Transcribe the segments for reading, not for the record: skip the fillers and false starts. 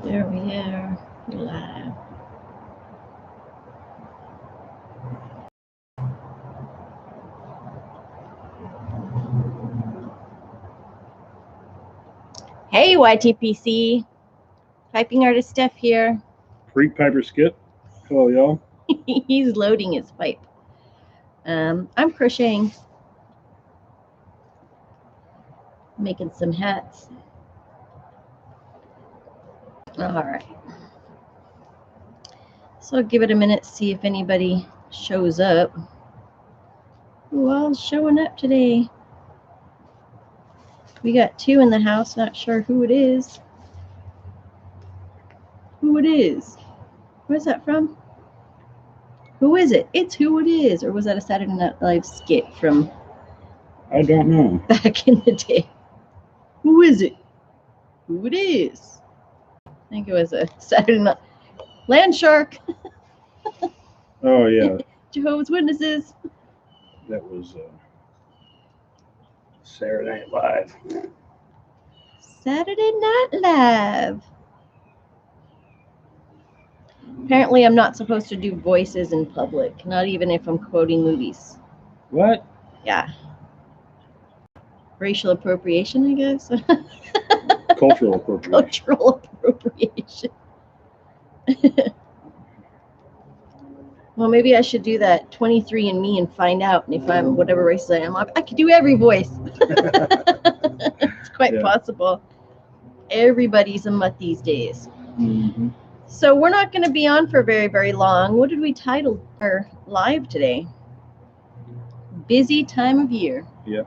There we are, live. Hey, YTPC. Piping artist Steph here. Freak Piper Skip. Hello, y'all. He's loading his pipe. I'm crocheting. Making some hats. All right. So I'll give it a minute, see if anybody shows up. Who all's showing up today? We got 2 in the house, not sure who it is. Who it is? Where's that from? Who is it? It's Who It Is. Or was that a Saturday Night Live skit from I don't know. back in the day? Who is it? Who it is? I think it was a Saturday Night Land Shark. Oh, yeah. Jehovah's Witnesses. That was Saturday Night Live. Saturday Night Live. Apparently, I'm not supposed to do voices in public, not even if I'm quoting movies. What? Yeah. Racial appropriation, I guess. Cultural appropriation. Cultural appropriation. Well, maybe I should do that 23andMe and find out. And if I'm whatever race I am, I could do every voice. It's quite possible. Everybody's a mutt these days. Mm-hmm. So we're not going to be on for very, very long. What did we title our live today? Busy time of year. Yeah.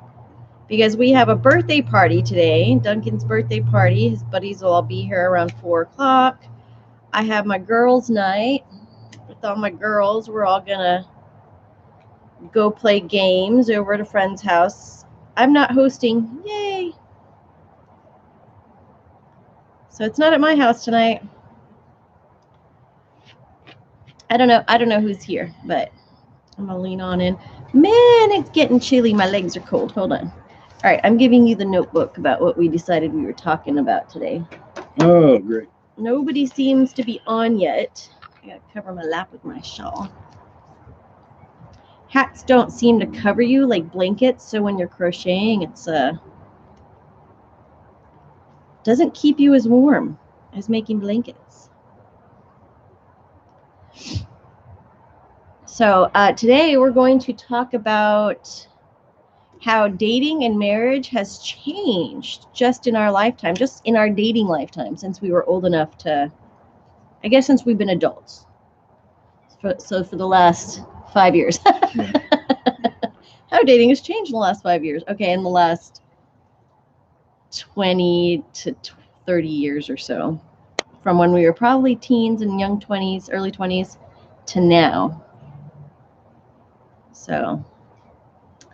Because we have a birthday party today, Duncan's birthday party. His buddies will all be here around 4 o'clock. I have my girls' night. With all my girls, we're all going to go play games over at a friend's house. I'm not hosting. Yay! So it's not at my house tonight. I don't know who's here, but I'm gonna lean on in. Man, it's getting chilly. My legs are cold. Hold on. All right, I'm giving you the notebook about what we decided we were talking about today. Oh, great. Nobody seems to be on yet. I gotta cover my lap with my shawl. Hats don't seem to cover you like blankets, so when you're crocheting, it's doesn't keep you as warm as making blankets. So today we're going to talk about how dating and marriage has changed just in our lifetime, just in our dating lifetime, since we were old enough to, I guess since we've been adults. So for the last 5 years. Yeah. How dating has changed in the last 5 years. Okay, in the last 20 to 30 years or so. From when we were probably teens and young 20s, early 20s, to now. So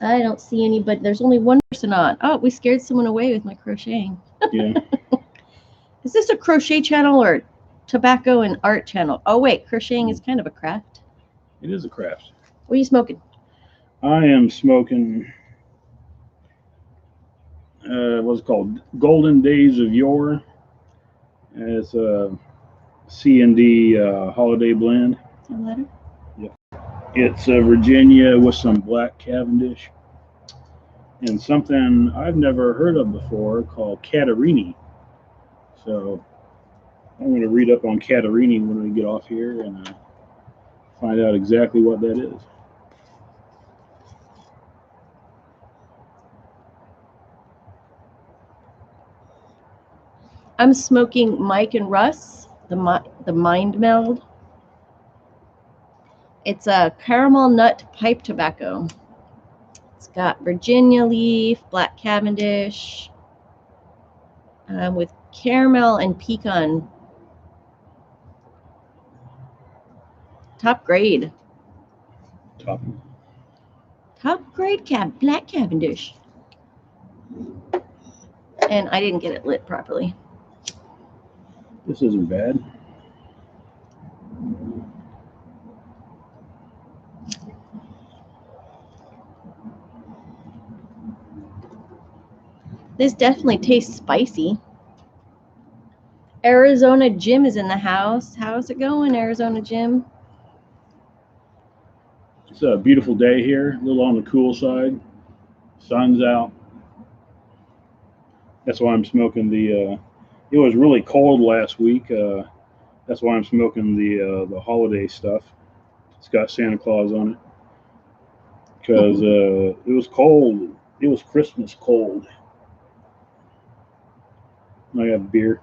I don't see anybody. There's only one person on. Oh, we scared someone away with my crocheting. Yeah. Is this a crochet channel or tobacco and art channel? Oh, wait, crocheting is kind of a craft. It is a craft. What are you smoking? I am smoking, what's it called? Golden Days of Yore. It's a C&D holiday blend. A letter? It's a Virginia with some black Cavendish and something I've never heard of before called Catarini. So I'm going to read up on Catarini when we get off here and find out exactly what that is. I'm smoking Mike and Russ, the Mind Meld. It's a caramel nut pipe tobacco. It's got Virginia leaf, black Cavendish, with caramel and pecan. Top grade. Top grade black Cavendish. And I didn't get it lit properly. This isn't bad. This definitely tastes spicy. Arizona Jim is in the house. How's it going, Arizona Jim? It's a beautiful day here, a little on the cool side. Sun's out. That's why I'm smoking the. It was really cold last week. That's why I'm smoking the holiday stuff. It's got Santa Claus on it because it was cold. It was Christmas cold. I have beer.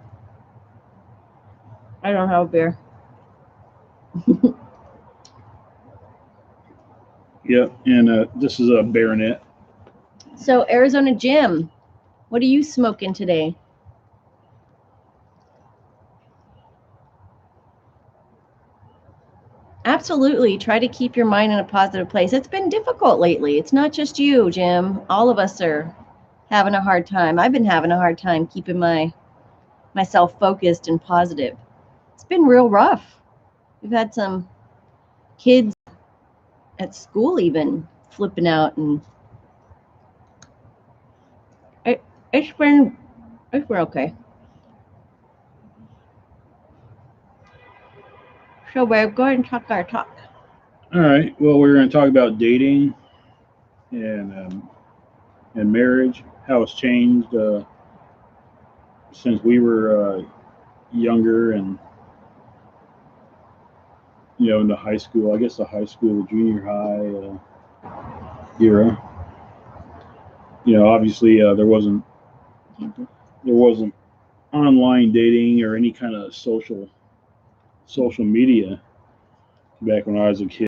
I don't have a beer. Yep, and this is a Baronet. So Arizona Jim, what are you smoking today? Absolutely. Try to keep your mind in a positive place. It's been difficult lately. It's not just you, Jim. All of us are having a hard time. I've been having a hard time keeping myself focused and positive. It's been real rough. We've had some kids at school even flipping out, and it's been okay. So, babe, go ahead and talk our talk. All right. Well, we're going to talk about dating and marriage, how it's changed since we were younger and into high school. I guess the high school, junior high era. Obviously there wasn't online dating or any kind of social media back when I was a kid.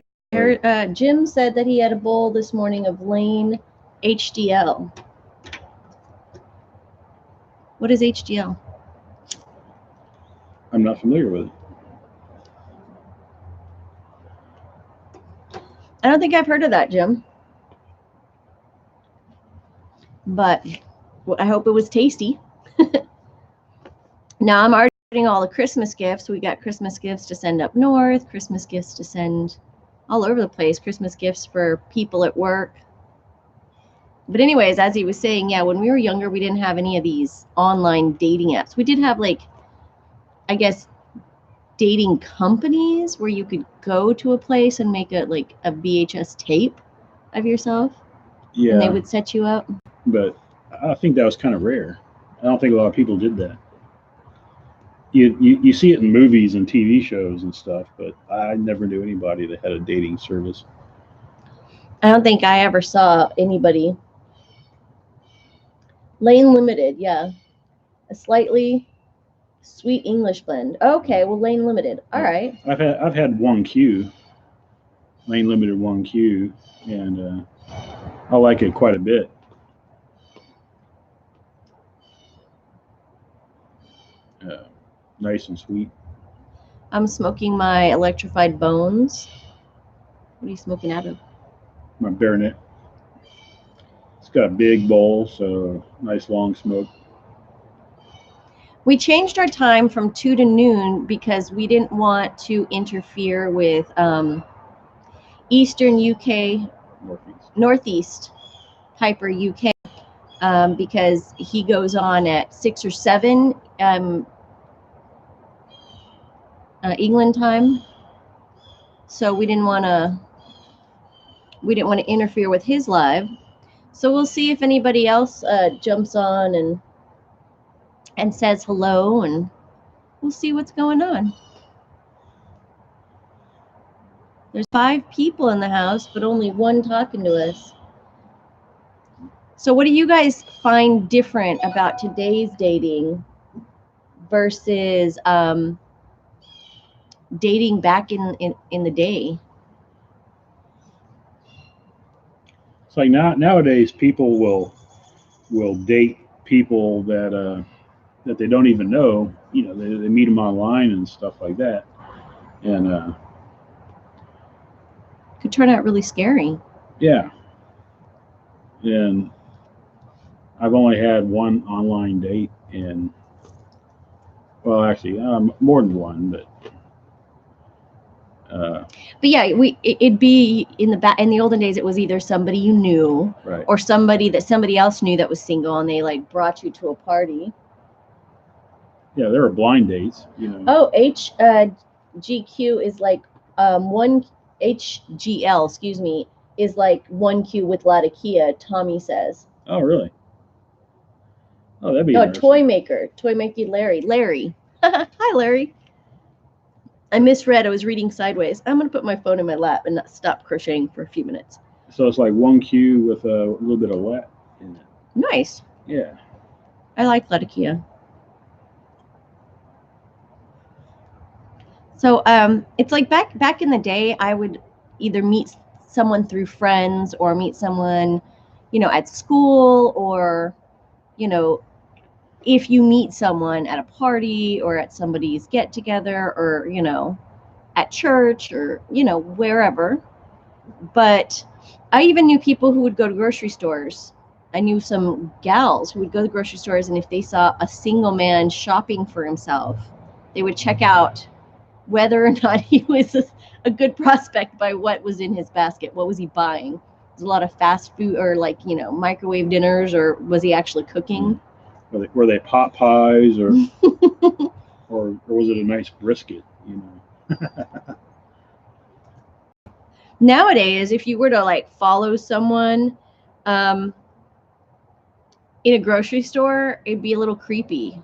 Jim said that he had a bowl this morning of Lane HDL. What is HDL? I'm not familiar with it. I don't think I've heard of that, Jim. But I hope it was tasty. Now I'm already getting all the Christmas gifts. We got Christmas gifts to send up north, Christmas gifts to send all over the place, Christmas gifts for people at work. But anyways, as he was saying, yeah, when we were younger, we didn't have any of these online dating apps. We did have, like, I guess, dating companies where you could go to a place and make a VHS tape of yourself. Yeah. And they would set you up. But I think that was kind of rare. I don't think a lot of people did that. You see it in movies and TV shows and stuff, but I never knew anybody that had a dating service. I don't think I ever saw anybody. Lane Limited, yeah. A slightly sweet English blend. Okay, well, Lane Limited. All right. I've had 1Q, Lane Limited 1Q, and I like it quite a bit. Nice and sweet. I'm smoking my Electrified Bones. What are you smoking out of? My Baronet. It's got a big bowl, so nice long smoke. We changed our time from 2 to noon because we didn't want to interfere with Eastern UK, Northeast Piper UK, because he goes on at 6 or 7 England time. So we didn't want to interfere with his live. So we'll see if anybody else jumps on and says hello, and we'll see what's going on. There's 5 people in the house, but only 1 talking to us. So what do you guys find different about today's dating versus dating back in the day? It's like nowadays people will date people that they don't even know. They meet them online and stuff like that, and could turn out really scary. Yeah. And I've only had 1 online date, and well, actually, more than 1, but. But yeah, it'd be in the olden days. It was either somebody you knew, right, or somebody that somebody else knew that was single, and they like brought you to a party. Yeah, there are blind dates, Oh, GQ is like one HGL, excuse me, is like 1Q with Latakia, Tommy says. Oh, really? Oh, that'd be Oh, interesting. Toy Maker Larry. Hi, Larry. I misread. I was reading sideways. I'm going to put my phone in my lap and not stop crocheting for a few minutes. So it's like 1Q with a little bit of wet in it. Nice. Yeah. I like Latakia. So it's like back in the day, I would either meet someone through friends or meet someone, at school, or, if you meet someone at a party or at somebody's get together, or, at church, or, wherever. But I even knew people who would go to grocery stores. I knew some gals who would go to grocery stores, and if they saw a single man shopping for himself, they would check out whether or not he was a good prospect by what was in his basket. What was he buying? There's a lot of fast food, or microwave dinners, or was he actually cooking? Were they pot pies, or or was it a nice brisket? Nowadays, if you were to follow someone in a grocery store, it'd be a little creepy.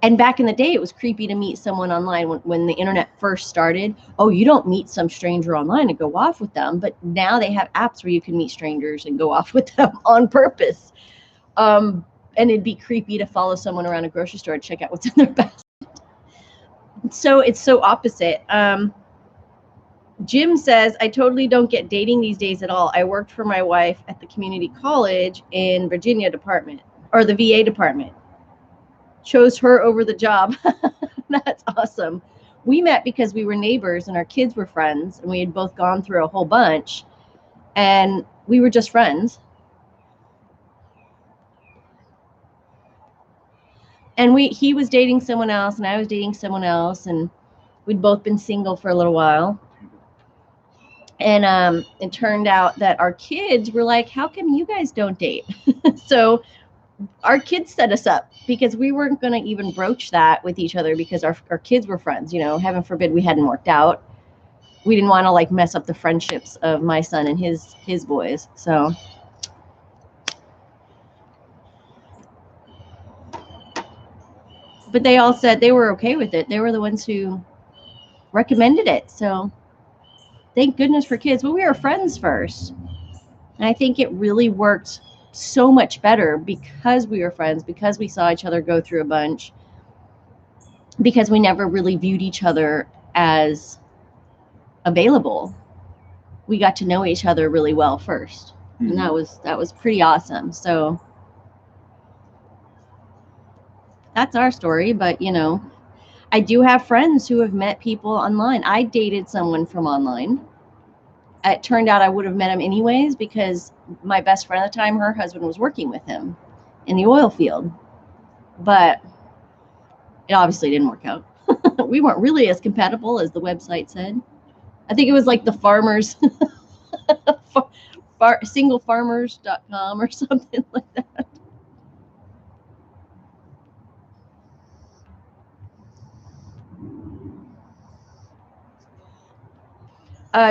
And back in the day, it was creepy to meet someone online when the internet first started. Oh, you don't meet some stranger online and go off with them. But now they have apps where you can meet strangers and go off with them on purpose. And it'd be creepy to follow someone around a grocery store and check out what's in their basket. So it's so opposite. Jim says, I totally don't get dating these days at all. I worked for my wife at the community college in Virginia department, or the VA department. Chose her over the job. That's awesome. We met because we were neighbors and our kids were friends, and we had both gone through a whole bunch, and we were just friends. And he was dating someone else and I was dating someone else, and we'd both been single for a little while. And it turned out that our kids were like, how come you guys don't date? So our kids set us up, because we weren't going to even broach that with each other, because our kids were friends. Heaven forbid we hadn't worked out. We didn't want to mess up the friendships of my son and his boys. So but they all said they were okay with it. They were the ones who recommended it. So thank goodness for kids. But we were friends first. And I think it really worked so much better because we were friends, because we saw each other go through a bunch, because we never really viewed each other as available. We got to know each other really well first. And that was pretty awesome. So that's our story. But I do have friends who have met people online. I dated someone from online. It turned out I would have met him anyways, because my best friend at the time, her husband was working with him in the oil field. But it obviously didn't work out. We weren't really as compatible as the website said. I think it was like the farmers, singlefarmers.com or something like that.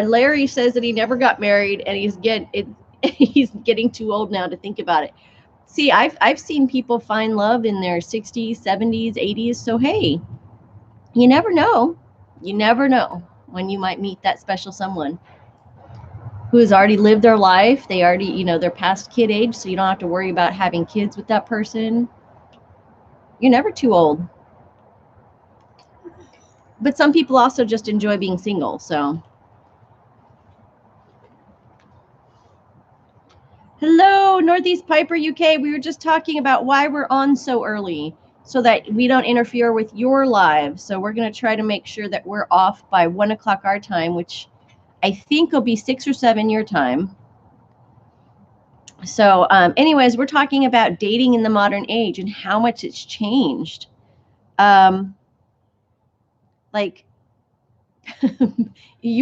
Larry says that he never got married, and he's getting too old now to think about it. See, I've seen people find love in their 60s, 70s, 80s. So hey, you never know. You never know when you might meet that special someone who has already lived their life. They already, they're past kid age, so you don't have to worry about having kids with that person. You're never too old. But some people also just enjoy being single, so. Hello, Northeast Piper UK. We were just talking about why we're on so early, so that we don't interfere with your lives. So we're going to try to make sure that we're off by 1 o'clock our time, which I think will be 6 or 7 your time. So anyways, we're talking about dating in the modern age and how much it's changed. You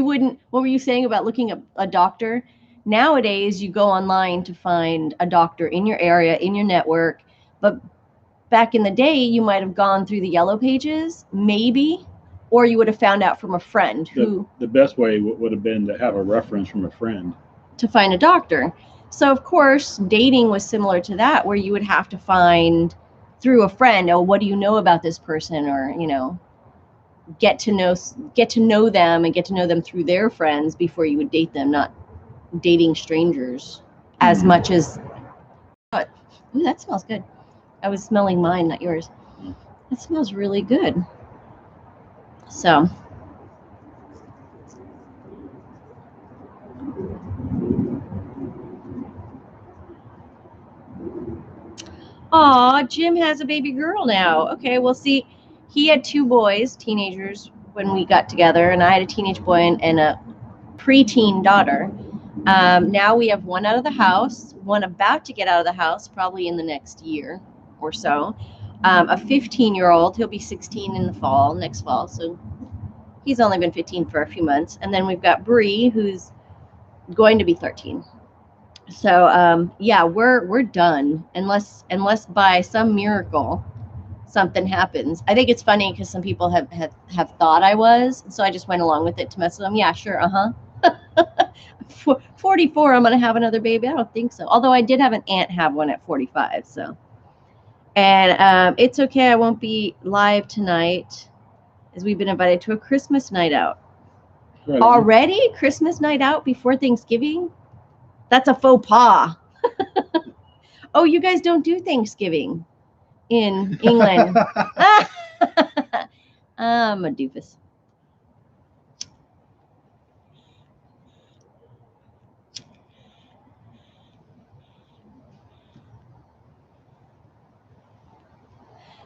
wouldn't, what were you saying about looking at a doctor? Nowadays, you go online to find a doctor in your area, in your network. But back in the day, you might have gone through the yellow pages, maybe, or you would have found out from a friend who. The best way would have been to have a reference from a friend To find a doctor. So of course, dating was similar to that, where you would have to find through a friend, oh, what do you know about this person, or get to know them and get to know them through their friends before you would date them, not dating strangers as much as. But ooh, that smells good. I was smelling mine, not yours. It smells really good. So. Aw, Jim has a baby girl now. Okay, well, see, he had 2 boys, teenagers, when we got together, and I had a teenage boy and a preteen daughter. Now we have one out of the house, one about to get out of the house, probably in the next year or so. A 15-year-old, he'll be 16 in the next fall, so he's only been 15 for a few months. And then we've got Bree, who's going to be 13. So yeah, we're done unless by some miracle something happens. I think it's funny because some people have thought I was, so I just went along with it to mess with them. Yeah, sure, 44, I'm gonna have another baby. I don't think so. Although I did have an aunt have one at 45. So, and it's okay. I won't be live tonight, as we've been invited to a Christmas night out. Right. Already Christmas night out before Thanksgiving. That's a faux pas. Oh, you guys don't do Thanksgiving in England. I'm a doofus.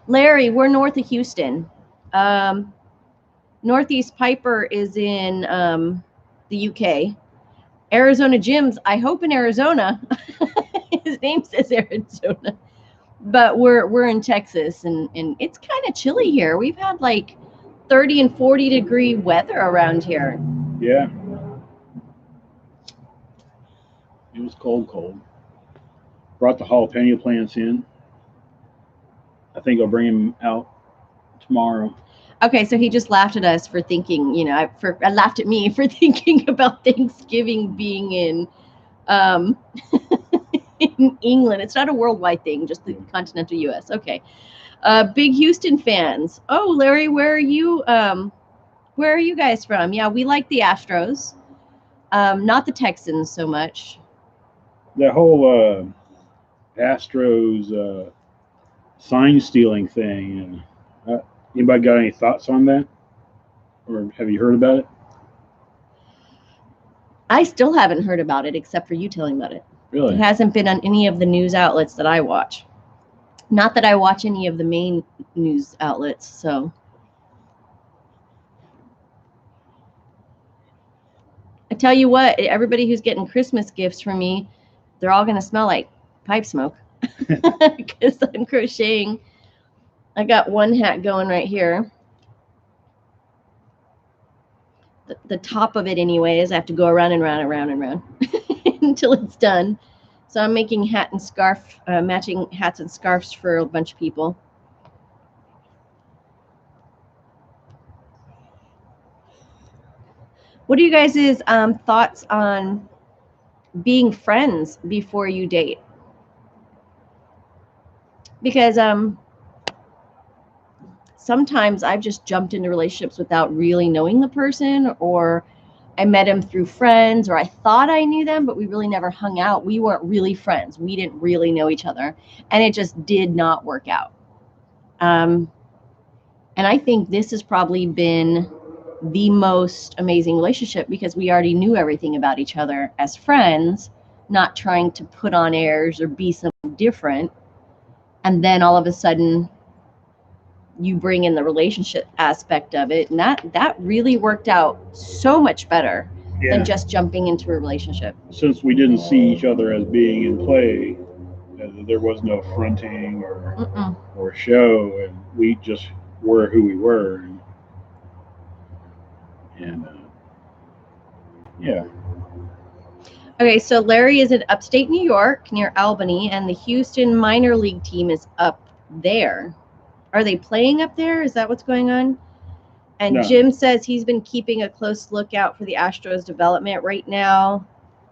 Larry, we're north of Houston. Northeast Piper is in the UK. Arizona Jim's, I hope in Arizona. His name says Arizona. But we're in Texas, and it's kind of chilly here. We've had like 30 and 40 degree weather around here. Yeah. It was cold. Brought the jalapeno plants in. I think I'll bring them out tomorrow. Okay, so he just laughed at us for thinking, I laughed at me for thinking about Thanksgiving being in in England. It's not a worldwide thing, just the continental U.S. Okay. Big Houston fans. Oh, Larry, where are you? Where are you guys from? Yeah, we like the Astros. Not the Texans so much. That whole Astros sign stealing thing. Anybody got any thoughts on that? Or have you heard about it? I still haven't heard about it except for you telling about it. Really? It hasn't been on any of the news outlets that I watch. Not that I watch any of the main news outlets, so. I tell you what, everybody who's getting Christmas gifts from me, they're all going to smell like pipe smoke because I'm crocheting. I got one hat going right here. The top of it anyways, I have to go around and round and round and round until it's done. So I'm making hat and scarf, matching hats and scarves for a bunch of people. What are you guys' thoughts on being friends before you date? Because sometimes I've just jumped into relationships without really knowing the person, or I met him through friends, or I thought I knew them, but we really never hung out. We weren't really friends. We didn't really know each other, and it just did not work out. And I think this has probably been the most amazing relationship because we already knew everything about each other as friends, not trying to put on airs or be something different. And then all of a sudden you bring in the relationship aspect of it, and that really worked out so much better than just jumping into a relationship. Since we didn't see each other as being in play, there was no fronting or show, and we just were who we were. And yeah. Okay, so Larry is in upstate New York near Albany, and the Houston minor league team is up there. Are they playing up there? Is that what's going on? And No. Jim says he's been keeping a close lookout for the Astros development right now.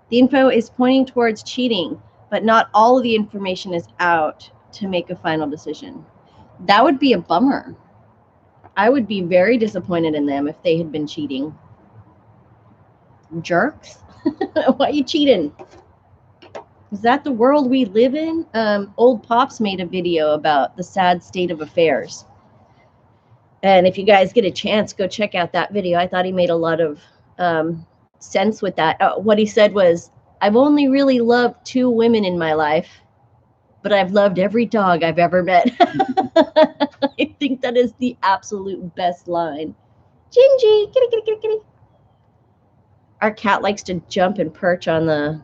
The info is pointing towards cheating, but not all of the information is out to make a final decision. That would be a bummer. I would be very disappointed in them if they had been cheating. Jerks. Why are you cheating? Is that the world we live in? Old Pops made a video about the sad state of affairs. And if you guys get a chance, go check out that video. I thought he made a lot of sense with that. What he said was, I've only really loved 2 women in my life, but I've loved every dog I've ever met. I think that is the absolute best line. Gingy, kitty, kitty, kitty, kitty. Our cat likes to jump and perch on the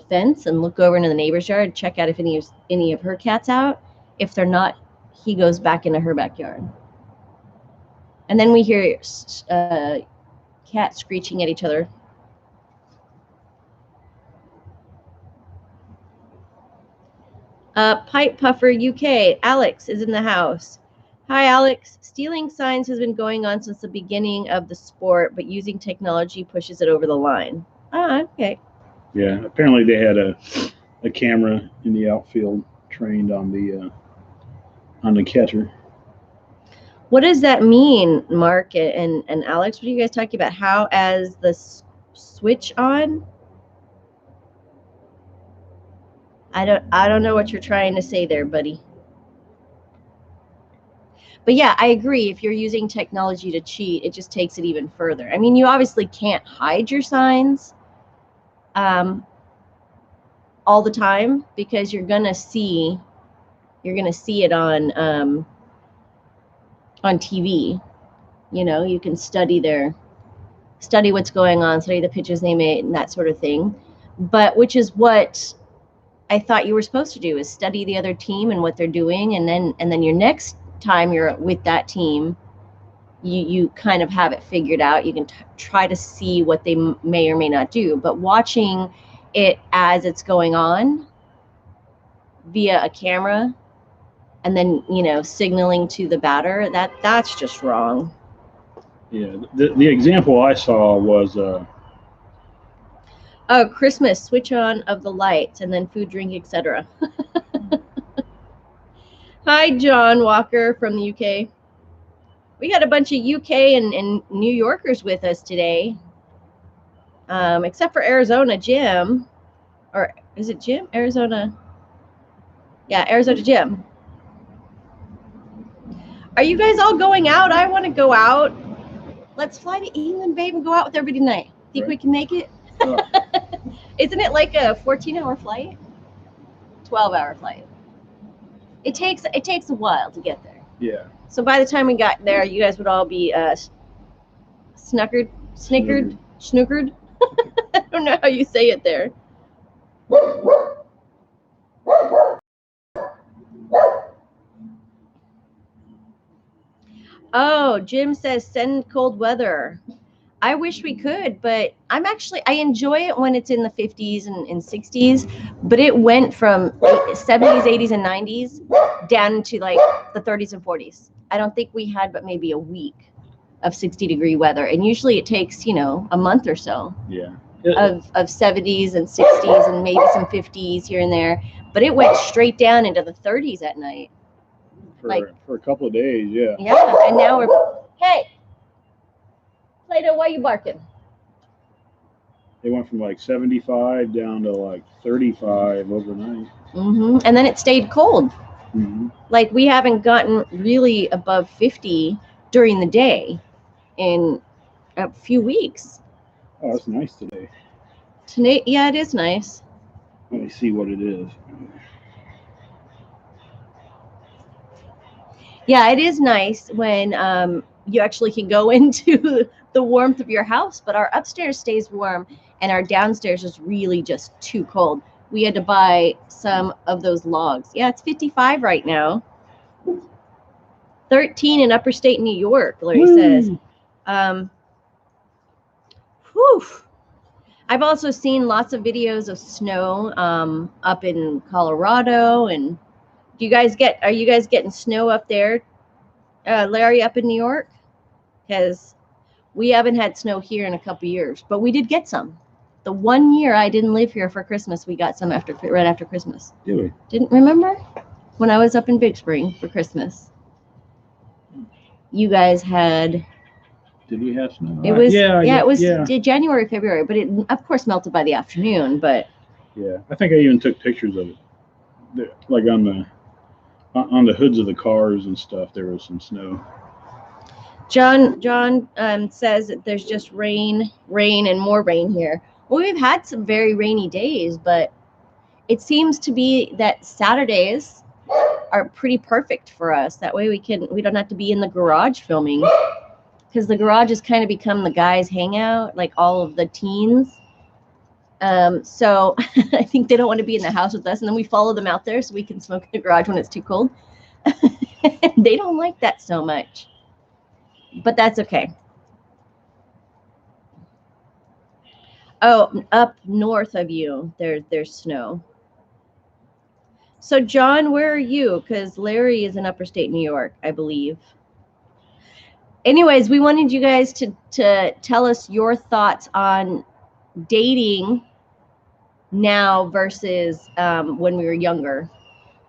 fence and look over into the neighbor's yard, check out if any of her cats out. If they're not, he goes back into her backyard. And then we hear cats screeching at each other. Pipe Puffer UK, Alex is in the house. Hi, Alex. Stealing signs has been going on since the beginning of the sport, but using technology pushes it over the line. Ah, okay. Yeah, apparently they had a camera in the outfield trained on the catcher. What does that mean, Mark and Alex? What are you guys talking about? How as the switch on? I don't know what you're trying to say there, buddy. But yeah, I agree. If you're using technology to cheat, it just takes it even further. I mean, you obviously can't hide your signs all the time because you're gonna see it on TV. You know, you can study what's going on, study the pitches they made and that sort of thing. But which is what I thought you were supposed to do, is study the other team and what they're doing, and then your next time you're with that team, you kind of have it figured out. You can try to see what they may or may not do. But watching it as it's going on via a camera and then, you know, signaling to the batter, that's just wrong. Yeah, the example I saw was Oh, Christmas, switch on of the lights and then food, drink, etc. Hi, John Walker from the UK. We got a bunch of UK and New Yorkers with us today, except for Arizona Jim. Or is it Jim? Arizona. Yeah, Arizona Jim. Are you guys all going out? I want to go out. Let's fly to England, babe, and go out with everybody tonight. Think we can make it? Isn't it like a 14-hour flight? 12-hour flight. It takes a while to get there. Yeah. So by the time we got there, you guys would all be snickered. I don't know how you say it there. Oh, Jim says send cold weather. I wish we could, but I enjoy it when it's in the 50s and 60s, but it went from 70s, 80s, and 90s down to like the 30s and 40s. I don't think we had but maybe a week of 60-degree weather, and usually it takes, you know, a month or so. Yeah. Of 70s and 60s and maybe some 50s here and there, but it went straight down into the 30s at night. For a couple of days, yeah. Yeah, and now hey, Play-Doh, why are you barking? They went from like 75 down to like 35 overnight. Mm-hmm. And then it stayed cold. Mm-hmm. Like we haven't gotten really above 50 during the day in a few weeks. Oh, it's nice today. Today, yeah, it is nice. Let me see what it is. Yeah, it is nice when you actually can go into the warmth of your house, but our upstairs stays warm and our downstairs is really just too cold. We had to buy some of those logs. Yeah, it's 55 right now. 13 in upper state New York, Larry says. Whew. I've also seen lots of videos of snow up in Colorado and Are you guys getting snow up there, Larry, up in New York? Because we haven't had snow here in a couple years, but we did get some. The 1 year I didn't live here for Christmas, we got some right after Christmas. Did we? Didn't remember when I was up in Big Spring for Christmas? You guys had. Did we have snow? It was it was January, February, but it of course melted by the afternoon. But yeah, I think I even took pictures of it, like on the hoods of the cars and stuff. There was some snow. John says that there's just rain, and more rain here. Well, we've had some very rainy days, but it seems to be that Saturdays are pretty perfect for us. That way we don't have to be in the garage filming, because the garage has kind of become the guys' hangout, like all of the teens. So I think they don't want to be in the house with us, and then we follow them out there so we can smoke in the garage when it's too cold. They don't like that so much. But that's okay. Oh, up north of you, there's snow. So, John, where are you? Because Larry is in upstate New York, I believe. Anyways, we wanted you guys to tell us your thoughts on dating now versus when we were younger,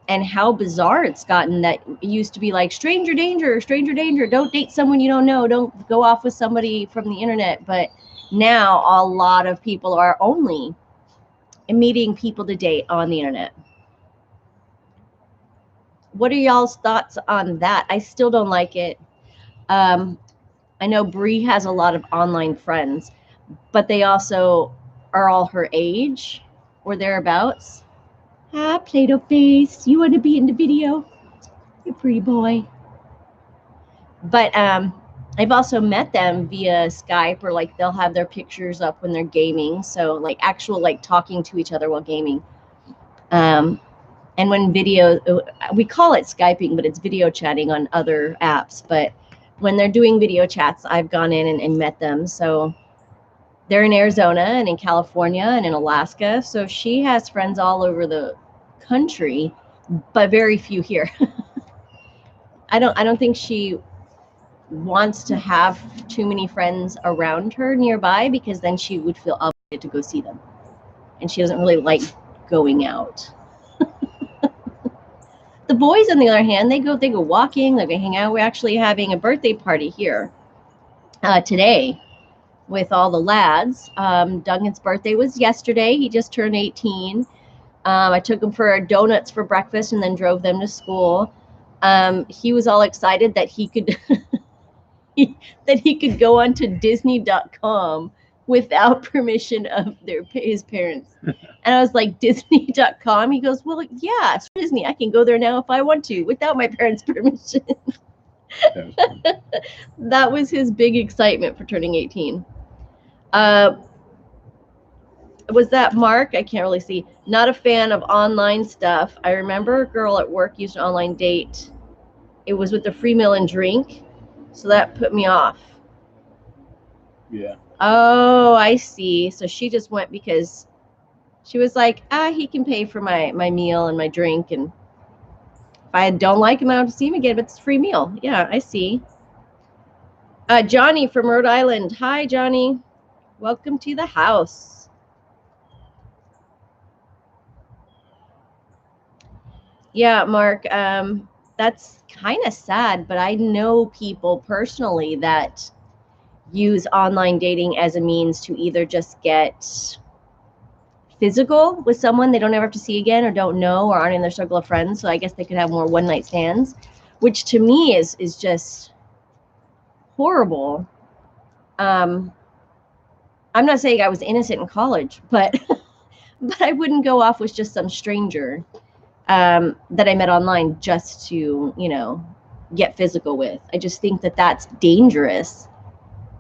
and how bizarre it's gotten. That it used to be like stranger danger, don't date someone you don't know, don't go off with somebody from the internet. But now a lot of people are only meeting people to date on the internet. What are y'all's thoughts on that? I still don't like it. I know Bree has a lot of online friends, but they also are all her age or thereabouts. Ah, Play-Doh face, you want to be in the video? You're a pretty boy. But I've also met them via Skype, or like they'll have their pictures up when they're gaming. So like actual like talking to each other while gaming. And when video, we call it Skyping, but it's video chatting on other apps. But when they're doing video chats, I've gone in and met them. So they're in Arizona and in California and in Alaska. So she has friends all over the country, but very few here. I don't think she wants to have too many friends around her nearby, because then she would feel obligated to go see them. And she doesn't really like going out. The boys, on the other hand, they go walking, they hang out. We're actually having a birthday party here today with all the lads. Duncan's birthday was yesterday. He just turned 18. I took him for donuts for breakfast and then drove them to school. He was all excited that he could that he could go onto Disney.com without permission of his parents. And I was like, Disney.com? He goes, well, yeah, it's Disney. I can go there now if I want to without my parents' permission. That was his big excitement for turning 18. Was that Mark? I can't really see. Not a fan of online stuff. I remember a girl at work used an online date. It was with a free meal and drink. So that put me off. Yeah. Oh, I see. So she just went because she was like, he can pay for my meal and my drink. And if I don't like him, I don't have to see him again, but it's a free meal. Yeah, I see. Johnny from Rhode Island. Hi, Johnny. Welcome to the house. Yeah, Mark, that's kind of sad, but I know people personally that use online dating as a means to either just get physical with someone they don't ever have to see again, or don't know, or aren't in their circle of friends. So I guess they could have more one-night stands, which to me is just horrible. I'm not saying I was innocent in college, but but I wouldn't go off with just some stranger that I met online just to, get physical with. I just think that that's dangerous.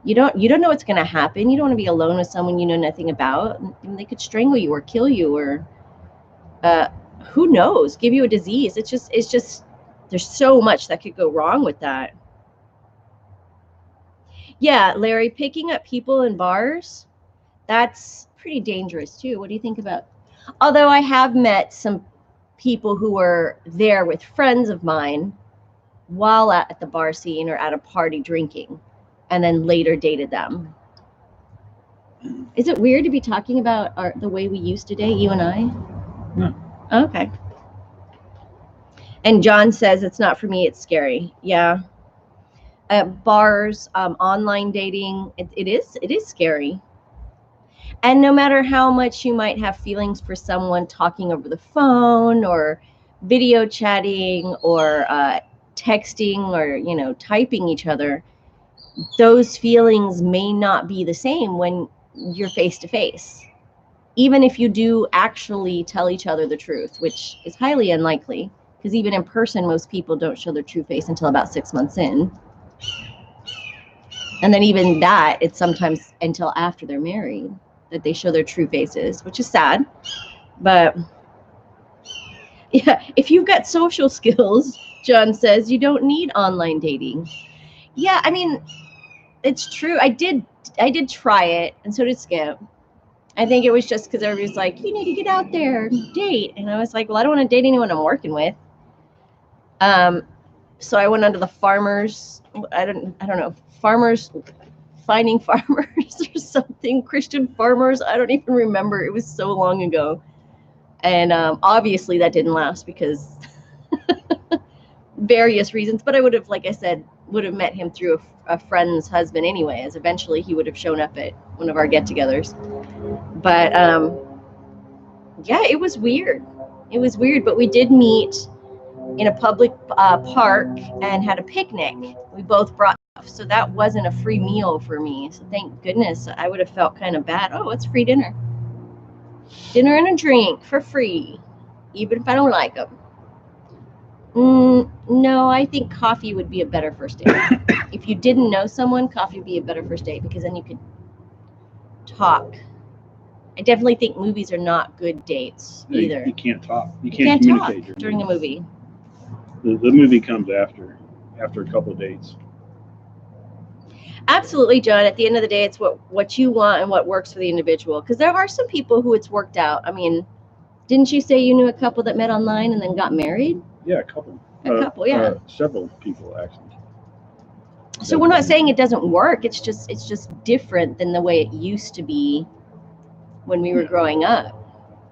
You don't know what's going to happen. You don't want to be alone with someone you know nothing about. And they could strangle you or kill you, or who knows, give you a disease. It's just there's so much that could go wrong with that. Yeah, Larry, picking up people in bars, that's pretty dangerous too. What do you think about? Although I have met some people who were there with friends of mine while at the bar scene or at a party drinking, and then later dated them. Is it weird to be talking about the way we used to date, you and I? No. Okay. And John says it's not for me, it's scary. Yeah. Bars, online dating, it is scary. And no matter how much you might have feelings for someone talking over the phone or video chatting or texting or typing each other, those feelings may not be the same when you're face to face, even if you do actually tell each other the truth, which is highly unlikely, because even in person most people don't show their true face until about 6 months in, and then even that, it's sometimes until after they're married that they show their true faces, which is sad. But yeah, if you've got social skills, John says, you don't need online dating. Yeah, I mean, it's true. I did try it, and so did Skip. I think it was just because everybody's like, you need to get out there and date, and I was like, well, I don't want to date anyone I'm working with. So I went onto the farmers. I don't know, farmers, finding farmers or something, Christian farmers. I don't even remember. It was so long ago, and obviously that didn't last because various reasons. But I would have, like I said, would have met him through a friend's husband anyway, as eventually he would have shown up at one of our get-togethers. But yeah, it was weird. It was weird, but we did meet in a public park and had a picnic. We both brought stuff, so that wasn't a free meal for me. So thank goodness. I would have felt kind of bad. Oh, it's free dinner. Dinner and a drink for free, even if I don't like them. No, I think coffee would be a better first date. If you didn't know someone, coffee would be a better first date because then you could talk. I definitely think movies are not good dates either. You can't talk. You can't communicate talk during a movie. The movie comes after a couple of dates. Absolutely, John. At the end of the day, it's what you want and what works for the individual. Because there are some people who it's worked out. I mean, didn't you say you knew a couple that met online and then got married? Yeah, a couple. Yeah. Several people, actually. So we're not saying it doesn't work. It's just different than the way it used to be when we were growing up.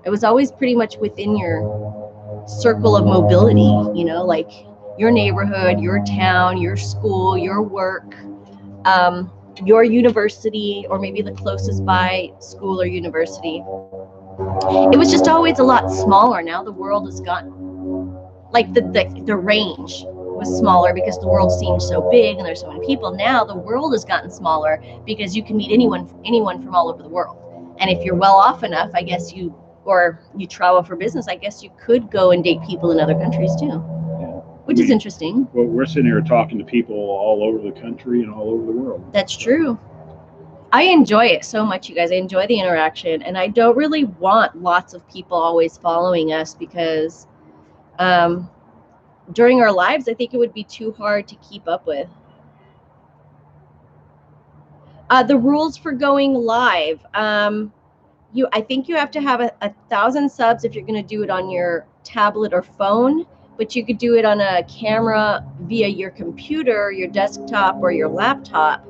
It was always pretty much within your circle of mobility, like your neighborhood, your town, your school, your work, your university, or maybe the closest by school or university. It was just always a lot smaller. Now the world has gotten, like the range was smaller because the world seemed so big and there's so many people. Now the world has gotten smaller because you can meet anyone from all over the world. And if you're well off enough, I guess you travel for business, I guess you could go and date people in other countries too. Which is interesting. Well, we're sitting here talking to people all over the country and all over the world. That's true. I enjoy it so much, you guys. I enjoy the interaction, and I don't really want lots of people always following us because during our lives, I think it would be too hard to keep up with. The rules for going live. I think you have to have 1,000 subs if you're going to do it on your tablet or phone, but you could do it on a camera via your computer, your desktop, or your laptop,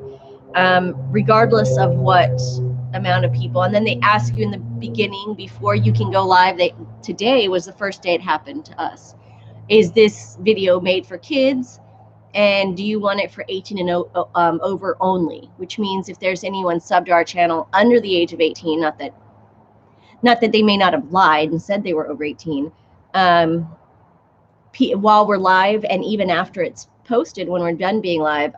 regardless of what amount of people. And then they ask you in the beginning, before you can go live, today was the first day it happened to us. Is this video made for kids? And do you want it for 18 and over only? Which means if there's anyone subbed to our channel under the age of 18, not that they may not have lied and said they were over 18, while we're live and even after it's posted, when we're done being live,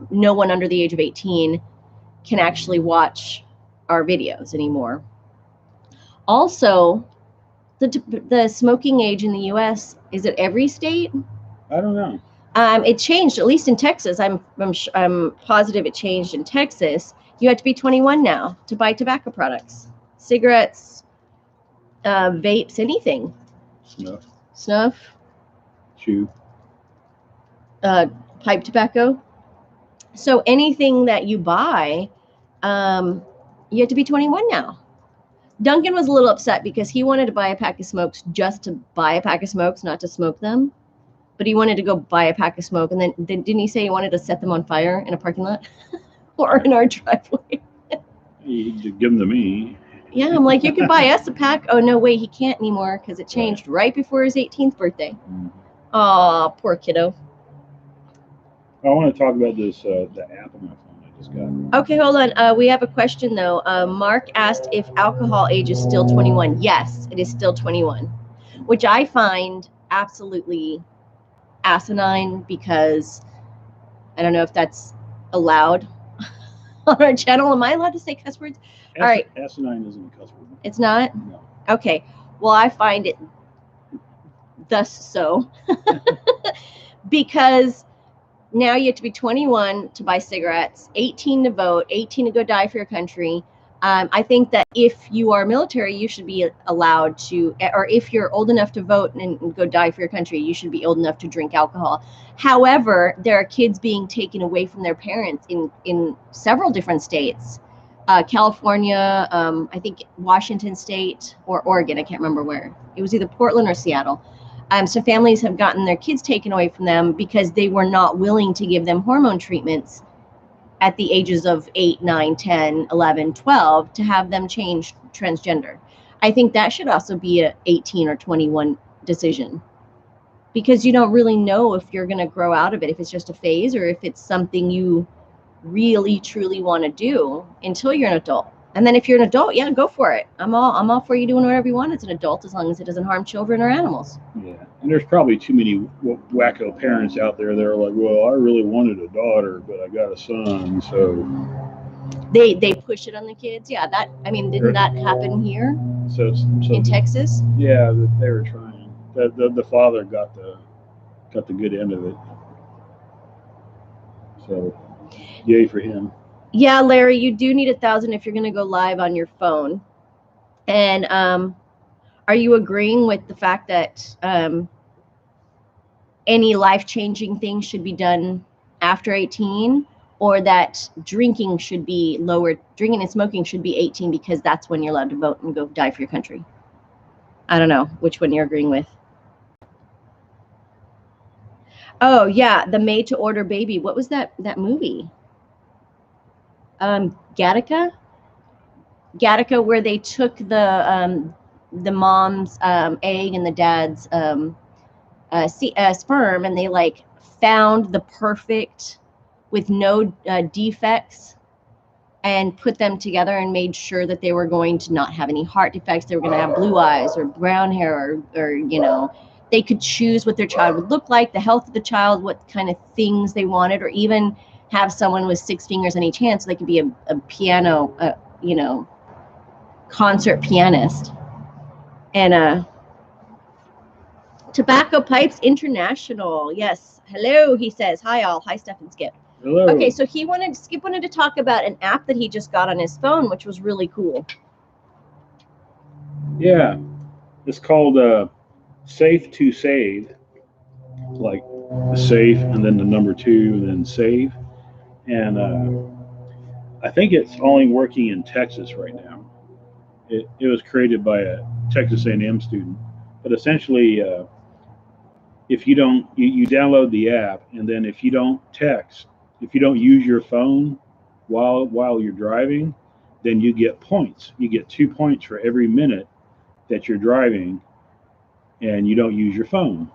no one under the age of 18 can actually watch our videos anymore. Also, the smoking age in the U.S., is it every state? I don't know. It changed, at least in Texas. I'm positive it changed in Texas. You have to be 21 now to buy tobacco products, cigarettes, vapes, anything. Snuff. Chew. Pipe tobacco. So anything that you buy, you have to be 21 now. Duncan was a little upset because he wanted to buy a pack of smokes just to buy a pack of smokes, not to smoke them. But he wanted to go buy a pack of smoke, and then didn't he say he wanted to set them on fire in a parking lot or in our driveway? You could give them to me. Yeah, I'm like, you can buy us a pack. Oh, no, wait, he can't anymore because it changed right before his 18th birthday. Oh, poor kiddo. I want to talk about this, the app on my phone I just got. Okay, hold on. We have a question, though. Mark asked if alcohol age is still 21. Yes, it is still 21, which I find absolutely asinine because I don't know if that's allowed on our channel. Am I allowed to say cuss words? All right. Asinine isn't a cuss word. It's not? No. Okay. Well, I find it thus so because now you have to be 21 to buy cigarettes, 18 to vote, 18 to go die for your country. I think that if you are military, you should be allowed to, or if you're old enough to vote and go die for your country, you should be old enough to drink alcohol. However, there are kids being taken away from their parents in several different states. California, I think Washington State, or Oregon, I can't remember where. It was either Portland or Seattle. So families have gotten their kids taken away from them because they were not willing to give them hormone treatments at the ages of 8, 9, 10, 11, 12 to have them change transgender. I think that should also be a 18 or 21 decision because you don't really know if you're going to grow out of it, if it's just a phase or if it's something you really truly want to do until you're an adult. And then if you're an adult, yeah, go for it. I'm all for you doing whatever you want as an adult as long as it doesn't harm children or animals. Yeah, and there's probably too many wacko parents out there that are like, well, I really wanted a daughter, but I got a son, so they push it on the kids. Yeah, didn't that happen here? So in Texas? Yeah, they were trying. The father got the good end of it. So, yay for him. Yeah, Larry, you do need 1,000 if you're going to go live on your phone. And are you agreeing with the fact that any life-changing things should be done after 18, or that drinking should be lowered, drinking and smoking should be 18 because that's when you're allowed to vote and go die for your country? I don't know which one you're agreeing with. Oh, yeah, the Made to Order Baby. What was that movie? Gattaca, where they took the mom's egg and the dad's sperm, and they like found the perfect with no defects and put them together and made sure that they were going to not have any heart defects. They were going to have blue eyes or brown hair or they could choose what their child would look like, the health of the child, what kind of things they wanted, or even have someone with 6 fingers on each hand so they could be a piano, concert pianist. And Tobacco Pipes International. Yes. Hello, he says. Hi, all. Hi, Steph and Skip. Hello. Okay, so Skip wanted to talk about an app that he just got on his phone, which was really cool. Yeah. It's called Safe to Save. Like safe and then the number 2 and then save. And I think it's only working in Texas right now. It was created by a Texas A&M student. But essentially, if you don't, you download the app, and then if you don't text, if you don't use your phone while you're driving, then you get points. You get 2 points for every minute that you're driving, and you don't use your phone.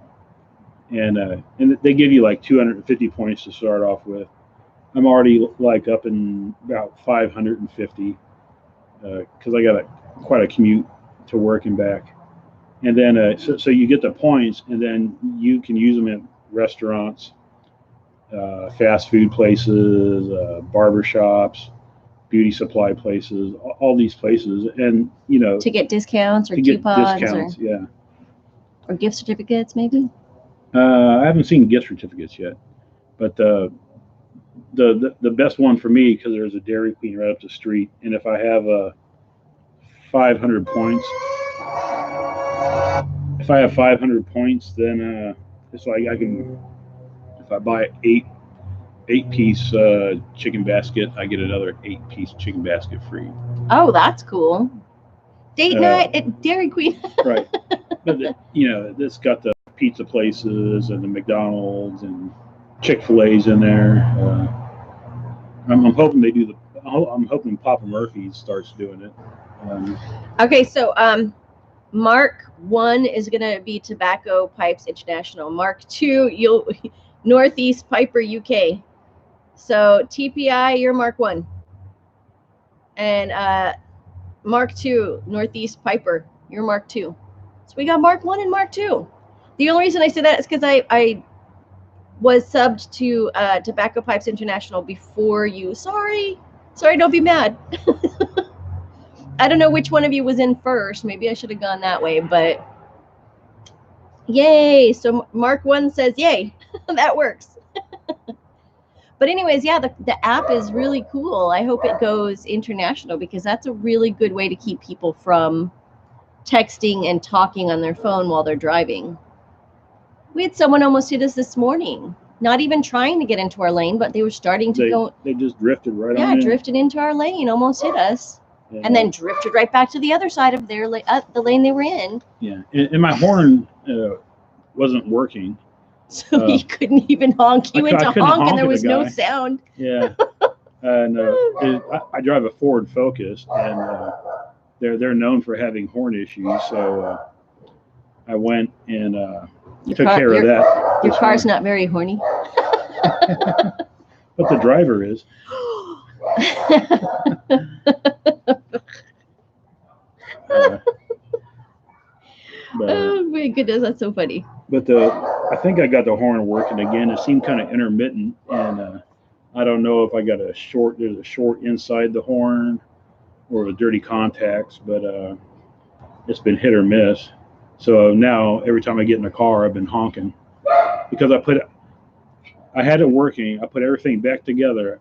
And they give you like 250 points to start off with. I'm already like up in about 550 because I got quite a commute to work and back. And then so you get the points, and then you can use them at restaurants, fast food places, barber shops, beauty supply places, all these places, and to get discounts or coupons or gift certificates, maybe. I haven't seen gift certificates yet, but the best one for me, because there's a Dairy Queen right up the street, and if I have 500 points, then it's like I can, if I buy eight-piece chicken basket, I get another 8-piece chicken basket free. Oh, that's cool. Date night at Dairy Queen. Right. But it's got the pizza places and the McDonald's and Chick-fil-A's in there. I'm hoping they do I'm hoping Papa Murphy's starts doing it. Okay, so Mark 1 is gonna be Tobacco Pipes International. Mark 2, you'll Northeast Piper UK. So TPI, you're Mark 1, and Mark 2, Northeast Piper, you're Mark 2. So we got Mark 1 and Mark 2. The only reason I say that is because I was subbed to Tobacco Pipes International before you. Sorry, don't be mad. I don't know which one of you was in first. Maybe I should have gone that way, but yay. So Mark 1 says yay. That works. But anyways, yeah, the app is really cool. I hope it goes international because that's a really good way to keep people from texting and talking on their phone while they're driving. We had someone almost hit us this morning, not even trying to get into our lane, but they were starting to go. They just drifted right on. Yeah, drifted into our lane, almost hit us, and then drifted right back to the other side of their the lane they were in. Yeah, and my horn wasn't working. So he couldn't even honk. He went to honk and there was no sound. Yeah, and I drive a Ford Focus, and they're known for having horn issues. So I went and took care of that. Your car's not very horny. But the driver is. Oh my goodness, that's so funny. But I think I got the horn working again. It seemed kind of intermittent, and I don't know if I got there's a short inside the horn or the dirty contacts, but it's been hit or miss. So now every time I get in the car, I've been honking because I had it working. I put everything back together.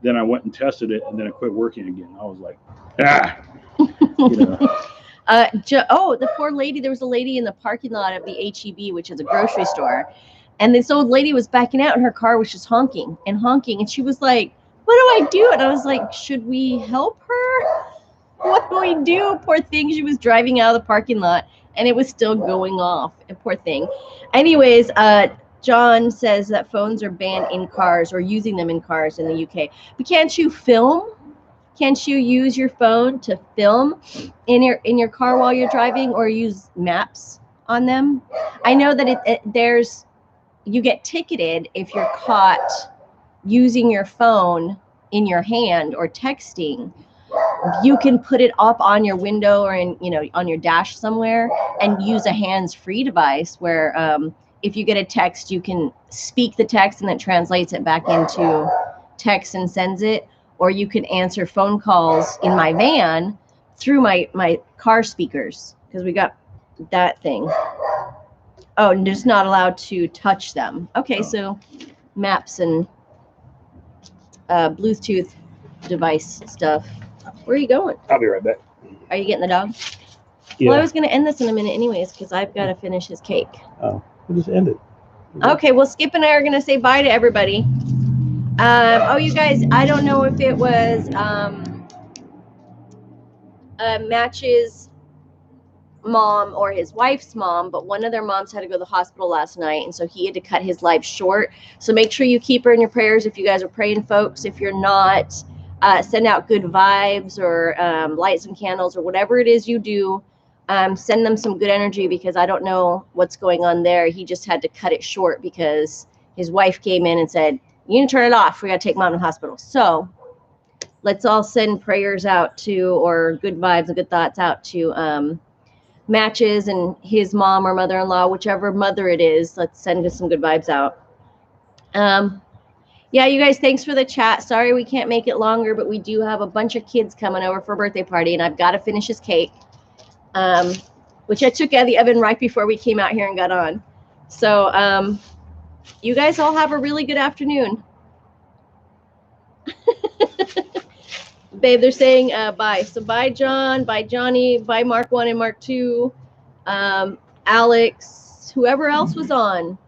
Then I went and tested it, and then it quit working again. I was like, the poor lady. There was a lady in the parking lot of the HEB, which is a grocery store, and this old lady was backing out, and her car was just honking, and she was like, "What do I do?" And I was like, "Should we help her? What do we do?" Poor thing. She was driving out of the parking lot, and it was still going off. And poor thing. Anyways, John says that phones are banned in cars or using them in cars in the UK. But can't you film? Can't you use your phone to film in your car while you're driving, or use maps on them? I know that you get ticketed if you're caught using your phone in your hand or texting. You can put it up on your window or on your dash somewhere and use a hands-free device where if you get a text, you can speak the text and it translates it back into text and sends it. Or you can answer phone calls in my van through my car speakers, because we got that thing. Oh, and just not allowed to touch them. Okay, so maps and Bluetooth device stuff. Where are you going? I'll be right back. Are you getting the dog? Yeah. Well, I was going to end this in a minute anyways, because I've got to finish his cake. Oh, we'll just end it. Okay, well, Skip and I are going to say bye to everybody. You guys, I don't know if it was Match's mom or his wife's mom, but one of their moms had to go to the hospital last night, and so he had to cut his life short. So make sure you keep her in your prayers if you guys are praying, folks. If you're not, send out good vibes or light some candles or whatever it is you do. Send them some good energy, because I don't know what's going on there. He just had to cut it short because his wife came in and said, "You need to turn it off. We got to take mom to the hospital." So let's all send prayers out to, or good vibes and good thoughts out to Matches and his mom or mother-in-law, whichever mother it is. Let's send some good vibes out. Yeah, you guys, thanks for the chat. Sorry we can't make it longer, but we do have a bunch of kids coming over for a birthday party, and I've got to finish his cake, which I took out of the oven right before we came out here and got on. So you guys all have a really good afternoon. Babe, they're saying bye. So bye, John. Bye, Johnny. Bye, Mark 1 and Mark 2. Alex. Whoever else was on.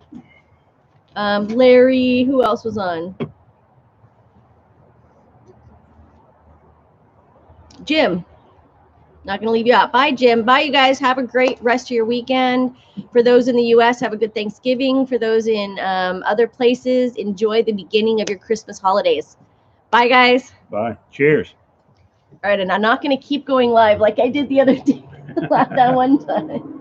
Larry. Who else was on? Jim. Not going to leave you out. Bye, Jim. Bye, you guys. Have a great rest of your weekend. For those in the U.S., have a good Thanksgiving. For those in other places, enjoy the beginning of your Christmas holidays. Bye, guys. Bye. Cheers. All right, and I'm not going to keep going live like I did the other day, that one time.